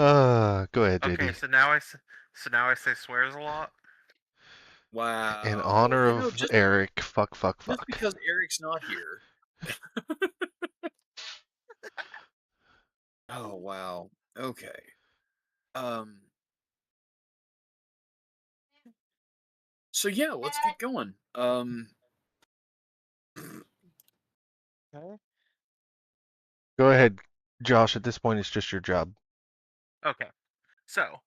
Go ahead, Okay, JD. so now I say swears a lot. In Wow. honor You know, of Eric, fuck, fuck, just fuck. because Eric's not here. Oh wow. Okay. Um. So yeah, let's get going. Okay. Go ahead, Josh. At this point, it's just your job. Okay. So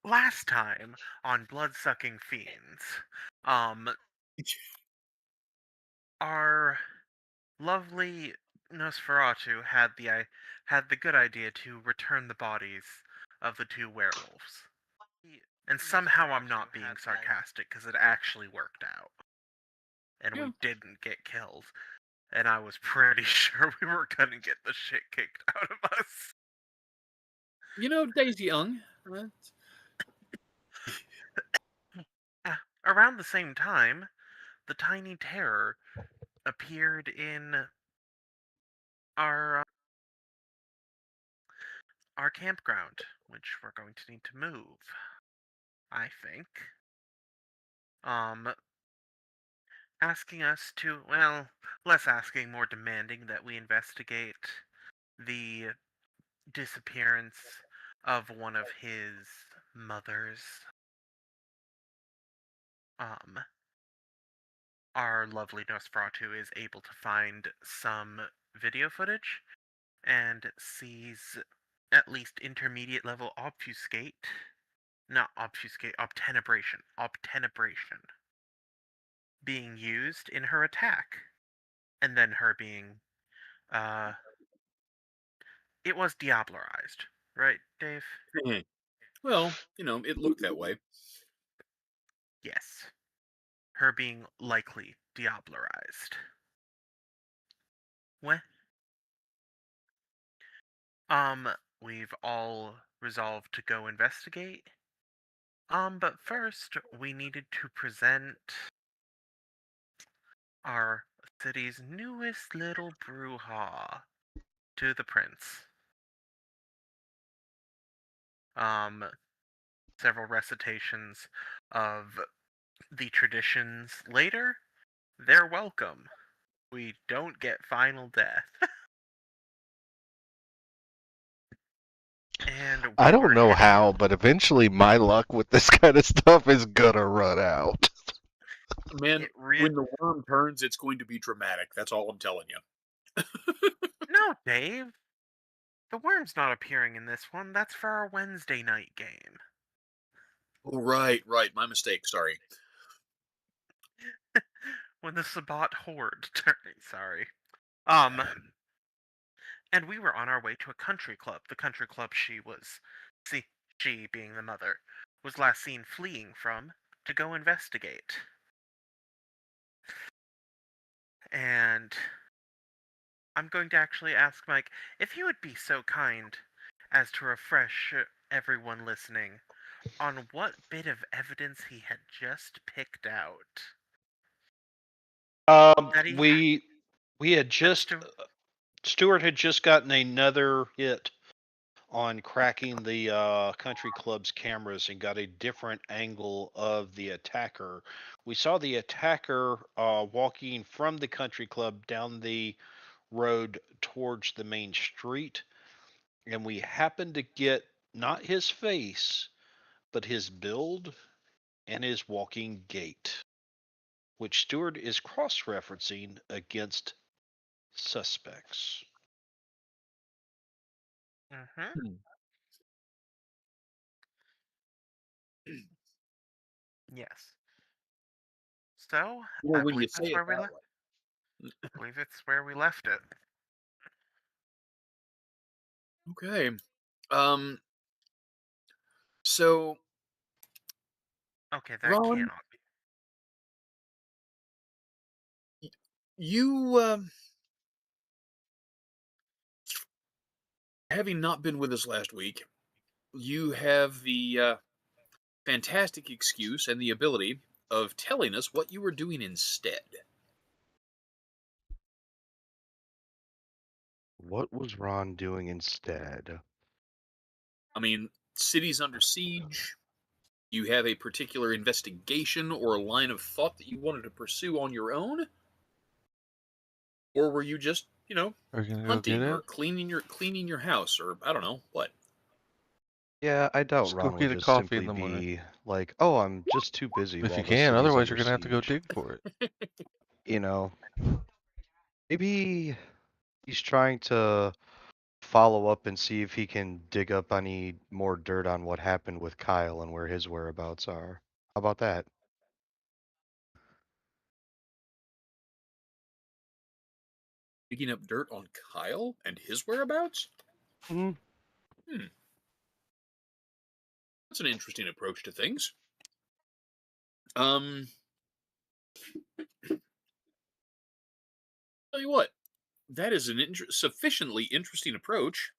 last time on Blood-Sucking Fiends, um, our lovely Nosferatu had the good idea to return the bodies of the two werewolves. And somehow I'm not being sarcastic because it actually worked out. And Yeah. we didn't get killed. And I was pretty sure we were gonna get the shit kicked out of us. You know, Daisy Young. Around the same time, the Tiny Terror appeared in our uh, our campground, which we're going to need to move. I think. Um, asking us to, well, less asking, more demanding that we investigate the disappearance of one of his mothers. Um, our lovely Nosferatu is able to find some video footage and sees at least intermediate level obfuscate. Not obfuscate, obtenebration being used in her attack. And then her being, uh, it was diablerized, right, Dave? Well, you know, it looked that way. Yes. Her being likely diablerized. What? We've all resolved to go investigate. But first, we needed to present our city's newest little brouhaha to the prince. Um, Several recitations of the traditions later, they're welcome. We don't get final death. And I we don't were know heading. how, but eventually my luck with this kind of stuff is gonna run out. Man, It re- when the worm turns, it's going to be dramatic. That's all I'm telling you. No, Dave. The worm's not appearing in this one. That's for our Wednesday night game. Oh, right, right. My mistake. Sorry. When the Sabat horde turns. Sorry. Um, and we were on our way to a country club. The country club see, she being the mother, was last seen fleeing from to go investigate. And I'm going to actually ask Mike if he would be so kind as to refresh everyone listening on what bit of evidence he had just picked out. That he We had that just Stu Stewart had just gotten another hit on cracking the country club's cameras and got a different angle of the attacker. We saw the attacker walking from the country club down the road towards the main street, and we happened to get not his face, but his build and his walking gait, which Stewart is cross referencing against suspects. Mm-hmm. Hmm. Yes. So, Well, I when you believe say that's it where we that left. I believe it's where we left it. way. Okay. Um. So, Okay, that Ron, cannot be. you having not been with us last week, you have the fantastic excuse and the ability of telling us what you were doing instead. What was Ron doing instead? I mean, city's under siege. You have a particular investigation or a line of thought that you wanted to pursue on your own? Or were you just, Are you gonna go get hunting or it? cleaning your house or I don't know, what? Yeah, I doubt Just go Ron would get a just coffee in simply the morning. be like, "Oh, I'm just too busy If you while the can, city's otherwise under you're gonna have to go siege." dig for it. You know, maybe he's trying to follow up and see if he can dig up any more dirt on what happened with Kyle and where his whereabouts are. How about that? Digging up dirt on Kyle and his whereabouts? Hmm. That's an interesting approach to things. Tell you what, that is an sufficiently interesting approach.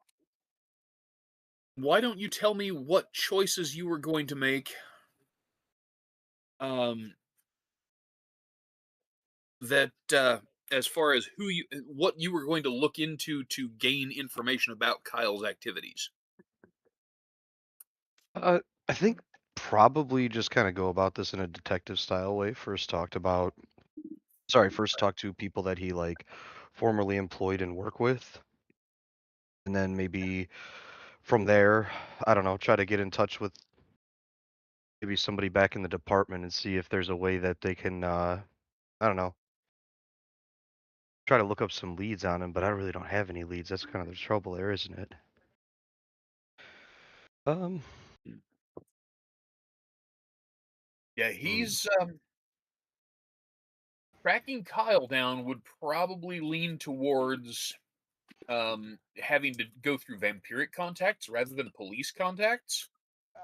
Why don't you tell me what choices you were going to make? Um, that as far as what you were going to look into to gain information about Kyle's activities. Uh, I think probably just kind of go about this in a detective style way. First talk to people that he like formerly employed and work with, and then maybe from there, I don't know, try to get in touch with maybe somebody back in the department and see if there's a way that they can, I don't know, try to look up some leads on him. But I really don't have any leads. That's kind of the trouble there, isn't it? Um, Yeah, he's tracking Kyle down would probably lean towards having to go through vampiric contacts rather than police contacts.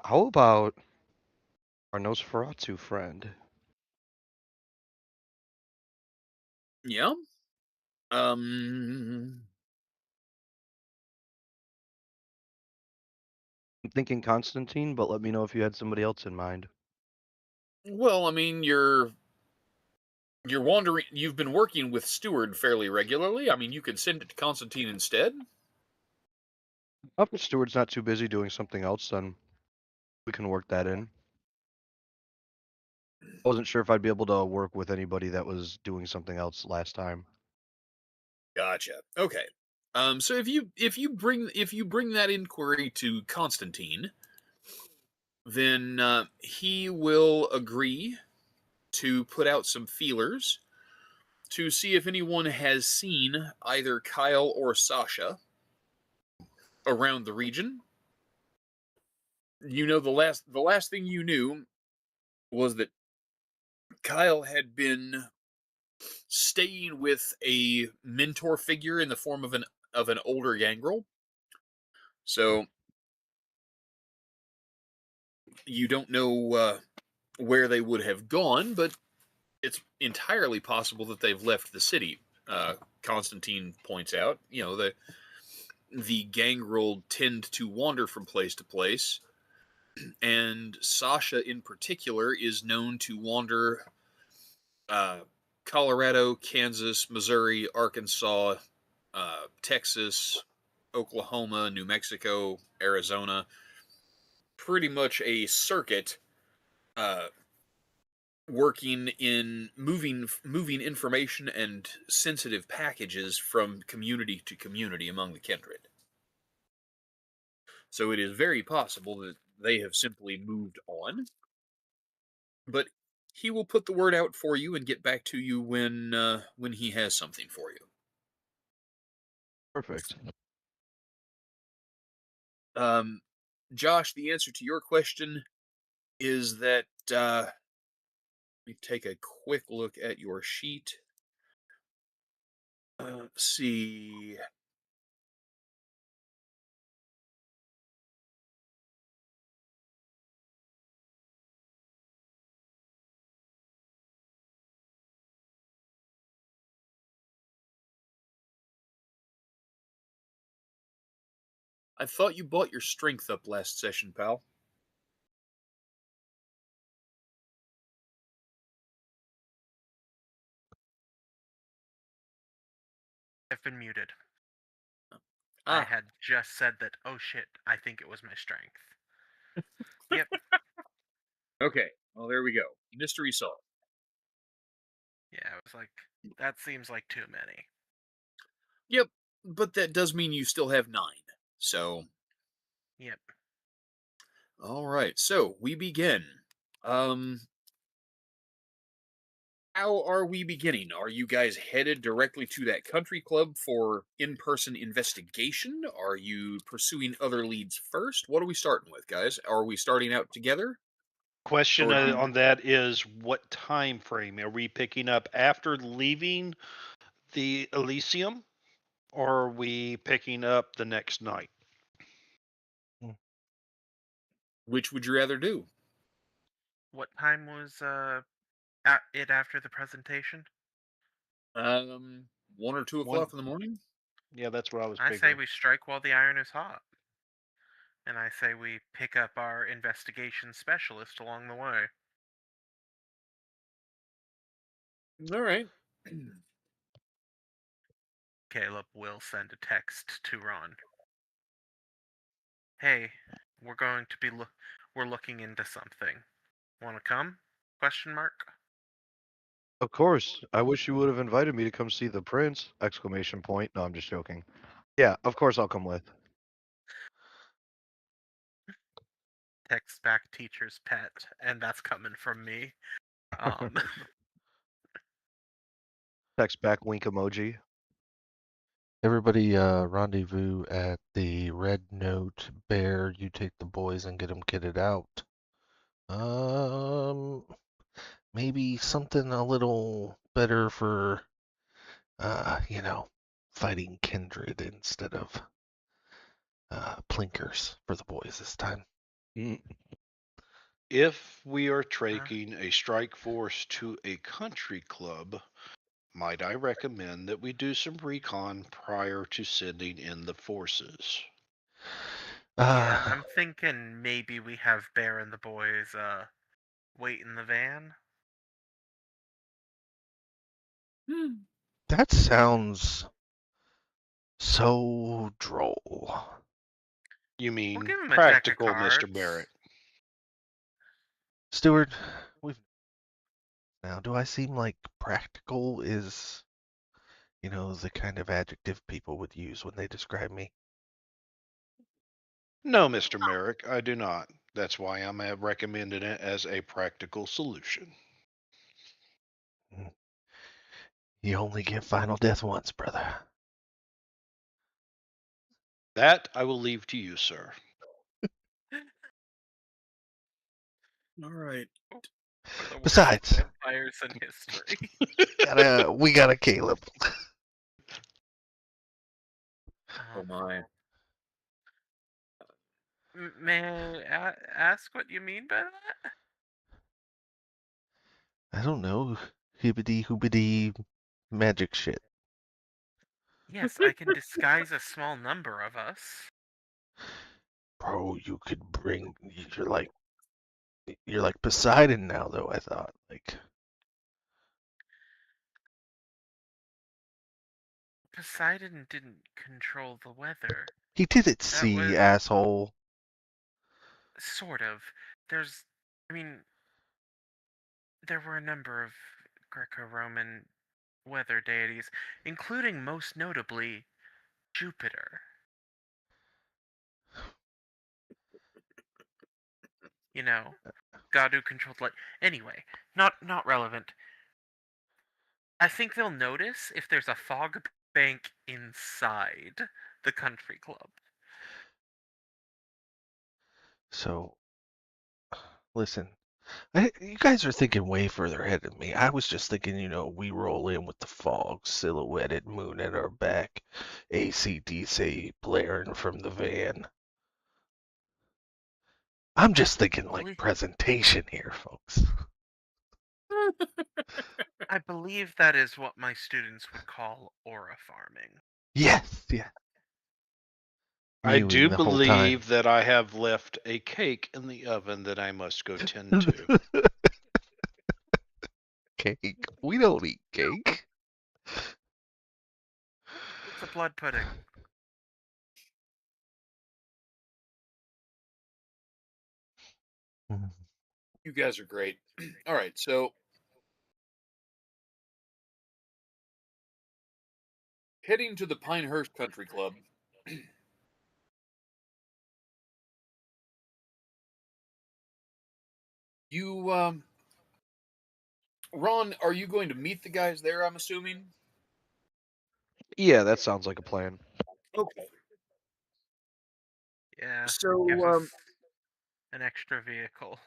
how about our Nosferatu friend? Yeah. Um. I'm thinking Constantine, but let me know if you had somebody else in mind. Well, I mean, you're wandering. You've been working with Steward fairly regularly. I mean, you could send it to Constantine instead. If Stewart's not too busy doing something else, then we can work that in. I wasn't sure if I'd be able to work with anybody that was doing something else last time. Gotcha. Okay. So if you bring that inquiry to Constantine, then he will agree to put out some feelers to see if anyone has seen either Kyle or Sasha around the region. The last thing you knew was that Kyle had been staying with a mentor figure in the form of an older gangrel. So you don't know where they would have gone, but it's entirely possible that they've left the city. Constantine points out, the gangrel tend to wander from place to place, and Sasha in particular is known to wander uh, Colorado, Kansas, Missouri, Arkansas, Texas, Oklahoma, New Mexico, Arizona. Pretty much a circuit, uh, working in moving information and sensitive packages from community to community among the kindred. So it is very possible that they have simply moved on, but he will put the word out for you and get back to you when he has something for you. Perfect. Josh, the answer to your question is that let me take a quick look at your sheet. Let's see. I thought you bought your strength up last session, pal. I've been muted. I Ah, had just said that, oh shit, I think it was my strength. Yep. okay. Well, there we go. Mystery solved. Yeah, I was like, that seems like too many. Yep, but that does mean you still have 9. So, Yep. all right. So we begin. Um, how are we beginning? Are you guys headed directly to that country club for in-person investigation? Are you pursuing other leads first? What are we starting with, guys? Are we starting out together? Question Or do you- on that is what time frame? Are we picking up after leaving the Elysium, or are we picking up the next night? Which would you rather do? What time was it after the presentation? 1 or 2 One. o'clock in the morning? Yeah, that's what I was I say figuring. we strike while the iron is hot. And I say we pick up our investigation specialist along the way. All right. Caleb will send a text to Ron. Hey, we're going to be we're looking into something. Want to come? Question mark. Of course. I wish you would have invited me to come see the prince! Exclamation point. No, I'm just joking. Yeah, of course I'll come with. Text back teacher's pet, and that's coming from me. Um, Text back wink emoji. Everybody rendezvous at the Red Note Bear. You take the boys and get them kitted out. Um, maybe something a little better for, fighting kindred instead of plinkers for the boys this time. Mm. If we are taking a strike force to a country club, might I recommend that we do some recon prior to sending in the forces? yeah, Uh, I'm thinking maybe we have Bear and the boys wait in the van. that sounds so droll. You We'll mean give him a deck of practical, Mr. cards. Barrett? Stewart, we've now. Do I seem like practical is, the kind of adjective people would use when they describe me? No, Mr. Merrick, I do not. That's why I'm recommending it as a practical solution. Mm. You only get final death once, brother. That I will leave to you, sir. All right. We're the worst Besides, vampires in history. we got a Caleb. Oh my. May I ask what you mean by that? I don't know, hibbity hoobity magic shit. Yes, I can disguise a small number of us. Bro, you could bring. You're like Poseidon now, though. I thought like. Poseidon didn't control the weather. He did at That sea, was asshole. sort of. I mean, there were a number of Greco-Roman weather deities, including most notably Jupiter. You know, god who controlled light. Anyway, not relevant. I think they'll notice if there's a fog bank inside the country club. So, listen, you guys are thinking way further ahead of me. I was just thinking, we roll in with the fog, silhouetted moon at our back, AC/DC blaring from the van. I'm just thinking like presentation here, folks. I believe that is what my students would call aura farming. Yes, yeah. I Mewing do the whole time. believe that I have left a cake in the oven that I must go tend to. Cake. We don't eat cake. It's a blood pudding. You guys are great. All right, so heading to the Pinehurst Country Club. You, Ron, are you going to meet the guys there? I'm assuming. Yeah, that sounds like a plan. Okay. Yeah, gives So, us an extra vehicle.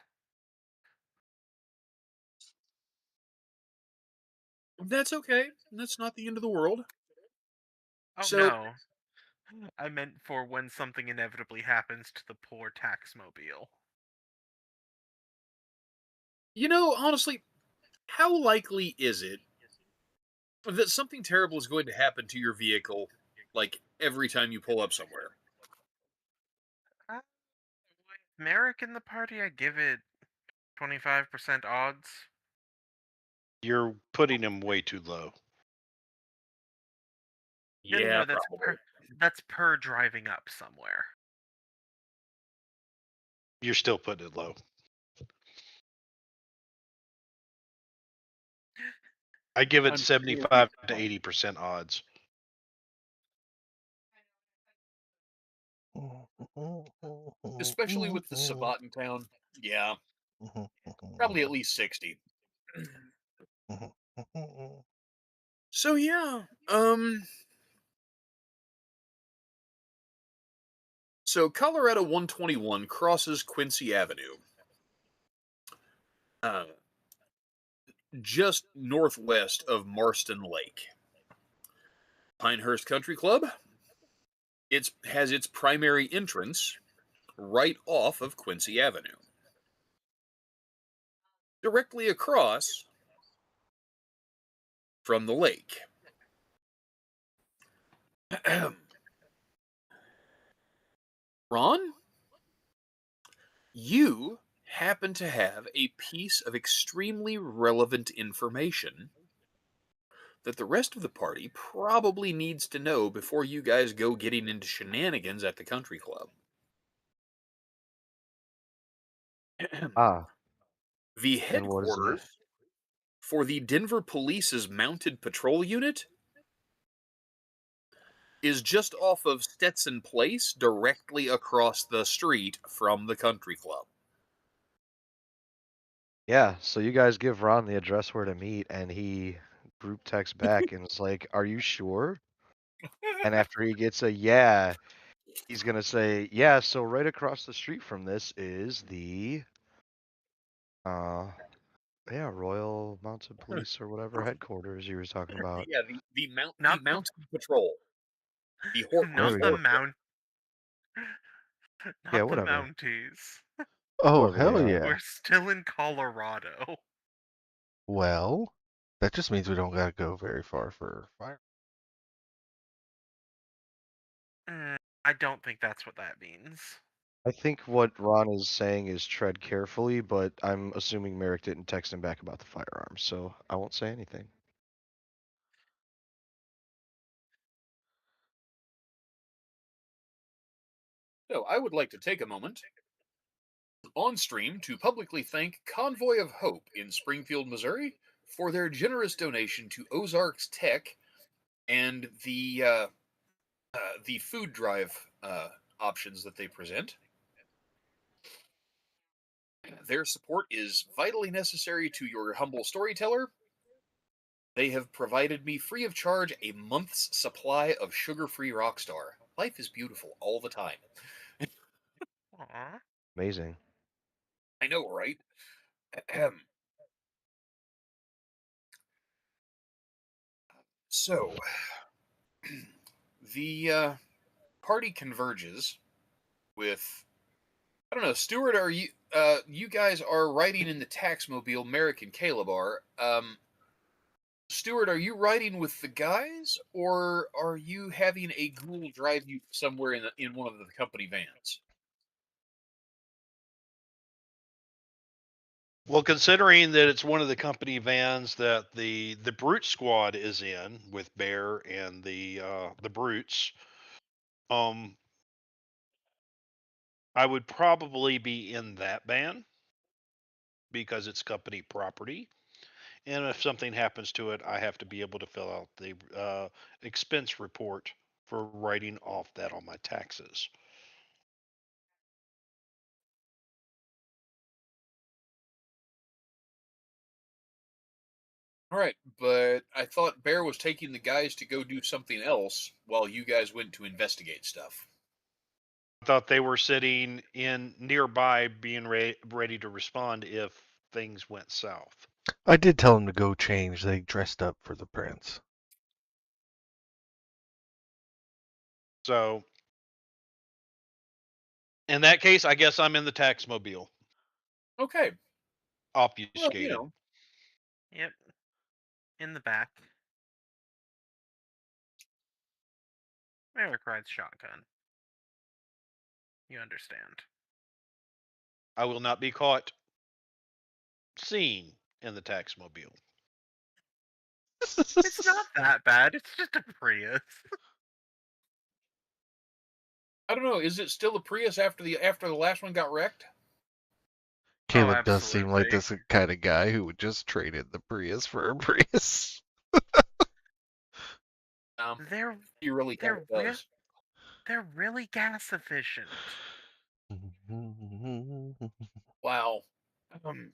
that's okay. That's not the end of the world. Oh So, no, I meant for when something inevitably happens to the poor taxmobile. honestly, how likely is it that something terrible is going to happen to your vehicle, like every time you pull up somewhere? With Merrick in the party, I give it 25% odds. You're putting him way too low. No, no, Yeah, no, probably. that's per driving up somewhere. You're still putting it low. I give it I'm 75 to 80% odds. especially with the Sabaton town. Yeah, probably at least 60. So yeah, so Colorado 121 crosses Quincy Avenue, uh, just northwest of Marston Lake. Pinehurst Country Club. It has its primary entrance right off of Quincy Avenue. Directly across from the lake. Ron, you happen to have a piece of extremely relevant information that the rest of the party probably needs to know before you guys go getting into shenanigans at the country club. Ah, The and what is that? headquarters for the Denver Police's Mounted Patrol Unit is just off of Stetson Place, directly across the street from the country club. Yeah, so you guys give Ron the address where to meet, and he group texts back and is like, "Are you sure?" And after he gets a yeah, he's gonna say, "Yeah, so right across the street from this is the uh yeah, Royal Mounted Police or whatever headquarters you were talking about." Yeah, the Not the Mounted Patrol, the There not we the go. horsemen. mount, Yeah, not the whatever. Mounties. Oh, Whoever they hell are. yeah. We're still in Colorado. Well, that just means we don't gotta go very far for fire. I don't think that's what that means. I think what Ron is saying is tread carefully, but I'm assuming Merrick didn't text him back about the firearms, so I won't say anything. So I would like to take a moment on stream to publicly thank Convoy of Hope in Springfield, Missouri, for their generous donation to Ozarks Tech and the food drive options that they present. Their support is vitally necessary to your humble storyteller. They have provided me free of charge a month's supply of sugar-free Rockstar. Life is beautiful all the time. Aww. Amazing. I know, right? So, the party converges with, I don't know, Stuart. Are you you guys are riding in the taxmobile? Merrick and Caleb are. Stuart, are you riding with the guys, or are you having a ghoul drive you somewhere in one of the company vans? Well, considering that it's one of the company vans that the Brute Squad is in with Bear and the Brutes, I would probably be in that van. because it's company property. And if something happens to it, I have to be able to fill out the expense report for writing off that on my taxes. All right, but I thought Bear was taking the guys to go do something else while you guys went to investigate stuff. I thought they were sitting in nearby, being ready to respond if things went south. I did tell them to go change. They dressed up for the prince. So, in that case, I guess I'm in the taxmobile, Okay, well, obfuscated. Yep. In the back. Merrick rides shotgun. You understand. I will not be caught seen in the taxmobile. It's not that bad. It's just a Prius. I don't know. Is it still a Prius after the last one got wrecked? Caleb does seem like absolutely. this kind of guy who would just trade in the Prius for a Prius. They're He really kind of they're does. they're really gas efficient. Wow. And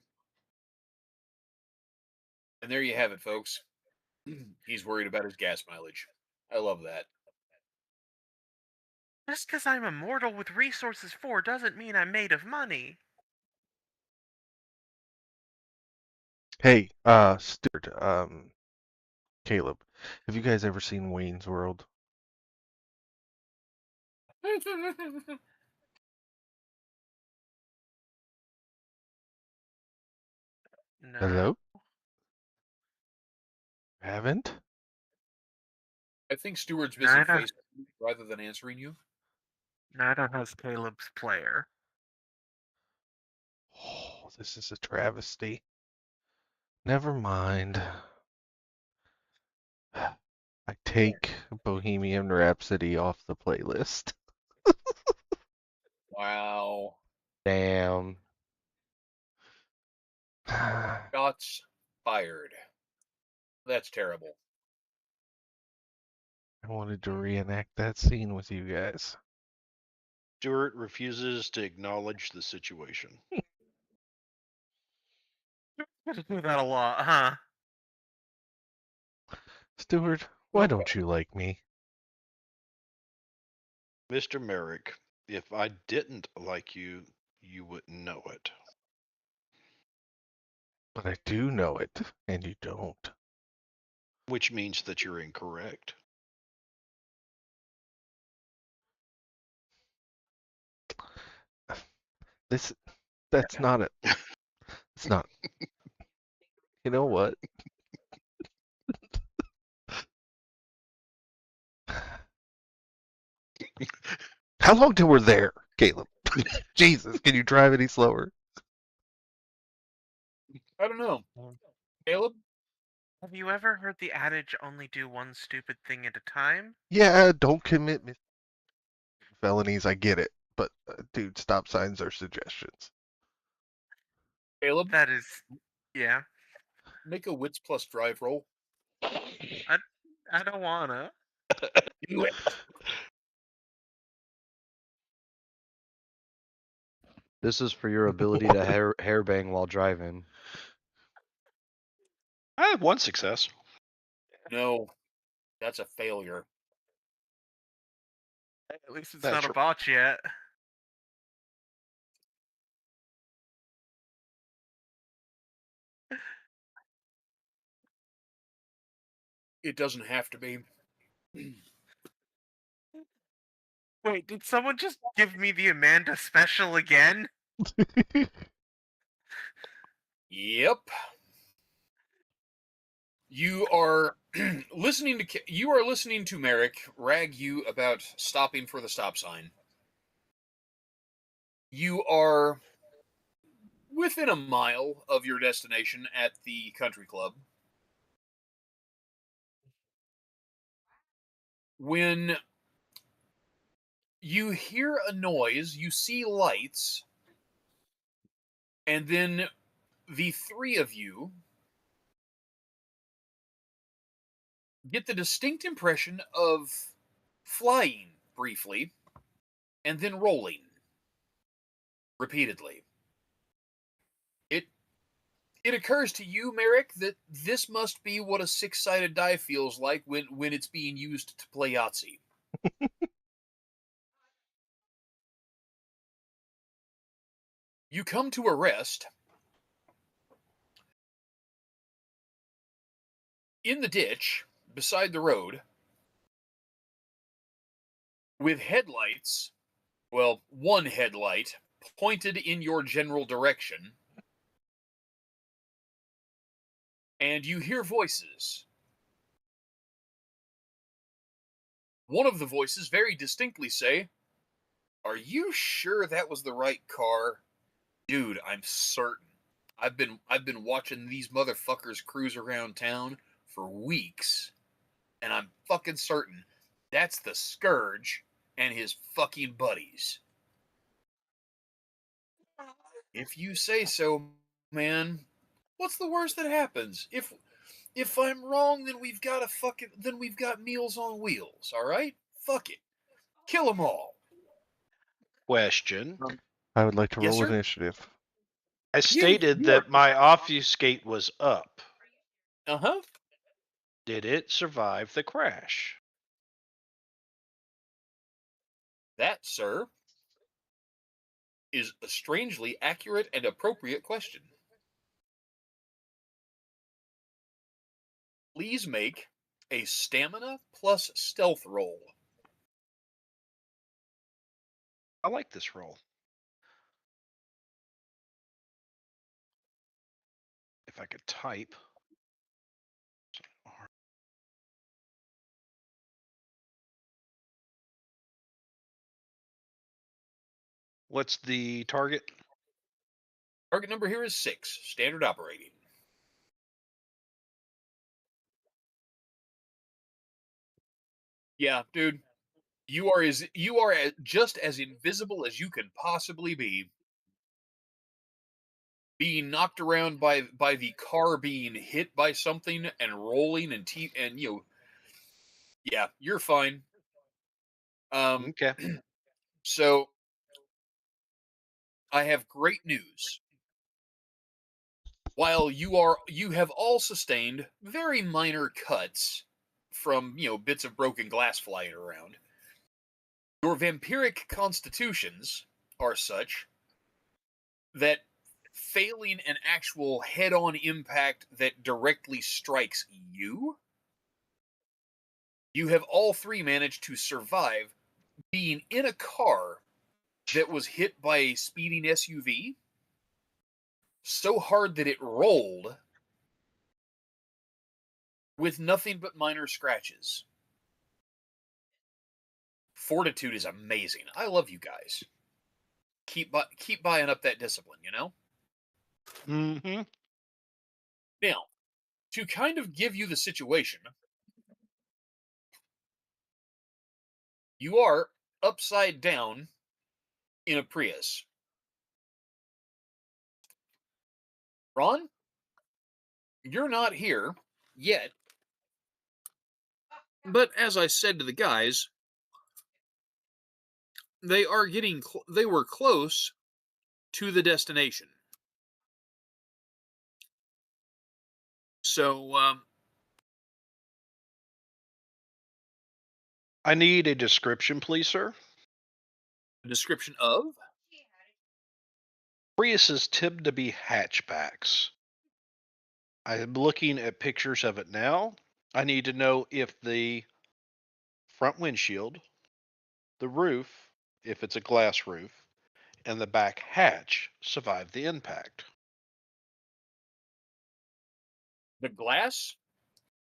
there you have it, folks. He's worried about his gas mileage. I love that. Just because I'm immortal with resources 4 doesn't mean I'm made of money. Hey, Stuart, Caleb, have you guys ever seen Wayne's World? No. Hello? Haven't? I think Stewart's busy Neither, Facebook rather than answering you. neither has Caleb's player. Oh, this is a travesty. Never mind. I take Bohemian Rhapsody off the playlist. Wow. Damn. Shots fired. That's terrible. I wanted to reenact that scene with you guys. Stuart refuses to acknowledge the situation. Gotta do that a lot, huh? Stuart, why don't you like me? Mr. Merrick, if I didn't like you, you wouldn't know it. But I do know it, and you don't. Which means that you're incorrect. That's not it. It's not. You know what? How long till we're there, Caleb? Jesus, can you drive any slower? I don't know. Caleb? Have you ever heard the adage only do one stupid thing at a time? Yeah, don't commit felonies. I get it, but dude, stop signs are suggestions. Caleb? That is, yeah. Make a wits plus drive roll. I don't wanna. Do it. This is for your ability to hairbang while driving. I had one success. No. That's a failure. At least it's That's not a r- botch yet. It doesn't have to be. Wait, did someone just give me the Amanda special again? Yep. You are listening to Merrick rag you about stopping for the stop sign. You are within a mile of your destination at the country club when you hear a noise, you see lights, and then the three of you get the distinct impression of flying briefly and then rolling repeatedly. It occurs to you, Merrick, that this must be what a six-sided die feels like when it's being used to play Yahtzee. You come to a rest in the ditch beside the road with headlights, well, one headlight pointed in your general direction, and you hear voices. One of the voices very distinctly say, "Are you sure that was the right car? Dude, I'm certain. I've been watching these motherfuckers cruise around town for weeks, and I'm fucking certain that's the Scourge and his fucking buddies." If you say so, man. What's the worst that happens? If I'm wrong, then we've got Meals on Wheels, all right? Fuck it. Kill them all. Question. I would like to Yes, roll sir? initiative. I stated you are. that my obfuscate was up. Uh-huh. Did it survive the crash? That, sir, is a strangely accurate and appropriate question. Please make a stamina plus stealth roll. I like this roll. If I could type. What's the target? Target number here is 6, standard operating. Yeah, dude. You are just as invisible as you can possibly be. Being knocked around by the car being hit by something and rolling and yeah, you're fine. Okay. So I have great news. While you have all sustained very minor cuts from, bits of broken glass flying around, your vampiric constitutions are such that failing an actual head-on impact that directly strikes you, you have all three managed to survive being in a car that was hit by a speeding SUV so hard that it rolled with nothing but minor scratches. Fortitude is amazing. I love you guys. Keep buying up that discipline, Mm-hmm. Now, to kind of give you the situation, you are upside down in a Prius. Ron, you're not here yet. But as I said to the guys, they were close to the destination. So, I need a description, please, sir. a description of? Priuses tend to be hatchbacks. I'm looking at pictures of it now. I need to know if the front windshield, the roof, if it's a glass roof, and the back hatch survived the impact. The glass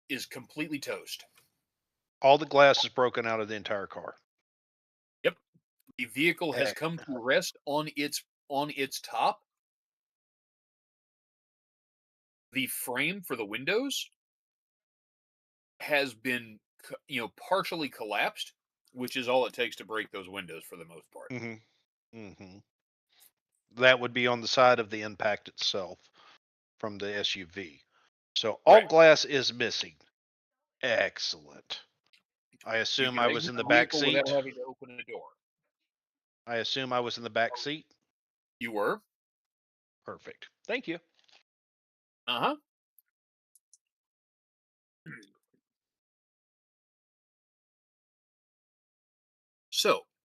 is completely toast. All the glass is broken out of the entire car. Yep. The vehicle has come to rest on its top. The frame for the windows has been, partially collapsed, which is all it takes to break those windows for the most part. Mm-hmm. Mm-hmm. That would be on the side of the impact itself. from the SUV. So all Right. glass is missing. Excellent. I You assume can I was exit in the the back vehicle seat. without having to open a door. I assume I was in the back seat. You were. Perfect. Thank you. Uh-huh. So,